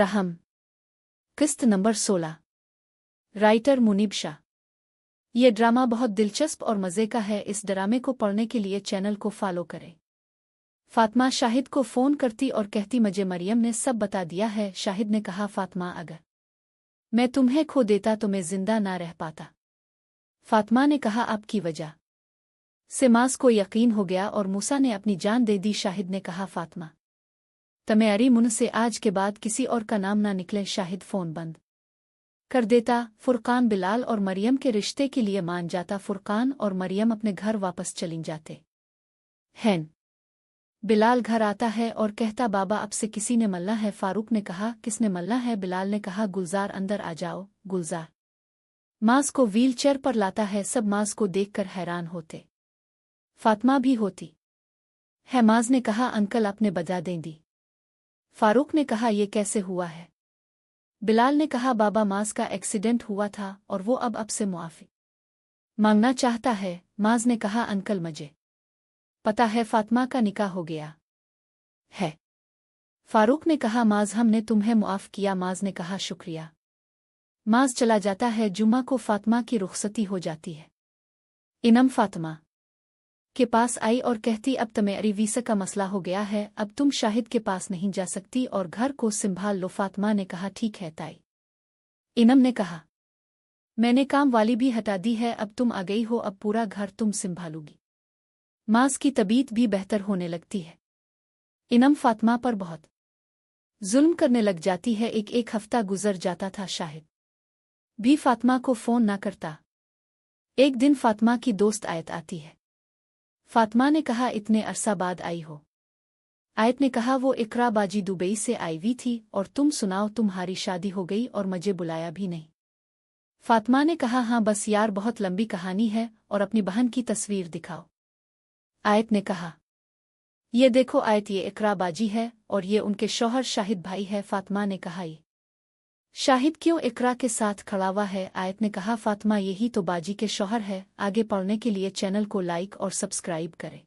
रहम। किस्त number 16। Writer Munib Shah. ये ड्रामा बहुत दिलचस्प और मज़े का है। इस ड्रामे को पढ़ने के लिए चैनल को फॉलो करें। फातिमा शाहिद को फ़ोन करती और कहती मुझे मरियम ने सब बता दिया है। शाहिद ने कहा फातिमा अगर मैं तुम्हें खो देता तो मैं जिंदा ना रह पाता। फातिमा ने कहा आपकी वजह से मास को यकीन हो गया और मूसा ने अपनी जान दे दी। शाहिद ने कहा फातिमा तुम्हारी मुंह से आज के बाद किसी और का नाम ना निकले। शाहिद फ़ोन बंद कर देता। फुरकान बिलाल और मरियम के रिश्ते के लिए मान जाता। फुरकान और मरियम अपने घर वापस चली जाते हैं। बिलाल घर आता है और कहता बाबा अब से किसी ने मल्ला है। फारूक ने कहा किसने मल्ला है? बिलाल ने कहा गुलजार अंदर आ जाओ। गुलजार मास को व्हील चेयर पर लाता है। सब मास को देखकर हैरान होते। फातिमा भी होती है। माज ने कहा अंकल आपने बजा दें दी। फारूक ने कहा ये कैसे हुआ है? बिलाल ने कहा बाबा मास का एक्सीडेंट हुआ था और वो अब से मुआफ़ी मांगना चाहता है। माज ने कहा अंकल मुझे पता है फातिमा का निकाह हो गया है। फारूक ने कहा माज हमने तुम्हें मुआफ़ किया। माज ने कहा शुक्रिया। माज चला जाता है। जुम्मा को फातिमा की रुखसती हो जाती है। इनम फातिमा के पास आई और कहती अब तुम्हारी वीसा का मसला हो गया है। अब तुम शाहिद के पास नहीं जा सकती और घर को संभाल लो। फातिमा ने कहा ठीक है ताई। इनम ने कहा मैंने काम वाली भी हटा दी है। अब तुम आ गई हो अब पूरा घर तुम संभालोगी। मास की तबीयत भी बेहतर होने लगती है। इनम फातिमा पर बहुत जुल्म करने लग जाती है। एक हफ्ता गुजर जाता था। शाहिद भी फातिमा को फ़ोन ना करता। एक दिन फातिमा की दोस्त आयत आती है। फातिमा ने कहा इतने अरसा बाद आई हो? आयत ने कहा वो इकरा बाजी दुबई से आई हुई थी और तुम सुनाओ तुम्हारी शादी हो गई और मुझे बुलाया भी नहीं। फातिमा ने कहा हाँ बस यार बहुत लंबी कहानी है और अपनी बहन की तस्वीर दिखाओ। आयत ने कहा ये देखो आयत ये इकरा बाजी है और ये उनके शौहर शाहिद भाई है। फातिमा ने कहा ये शाहिद क्यों इकरा के साथ खड़ा हुआ है? आयत ने कहा फातिमा यही तो बाजी के शौहर है। आगे पढ़ने के लिए चैनल को लाइक और सब्सक्राइब करें।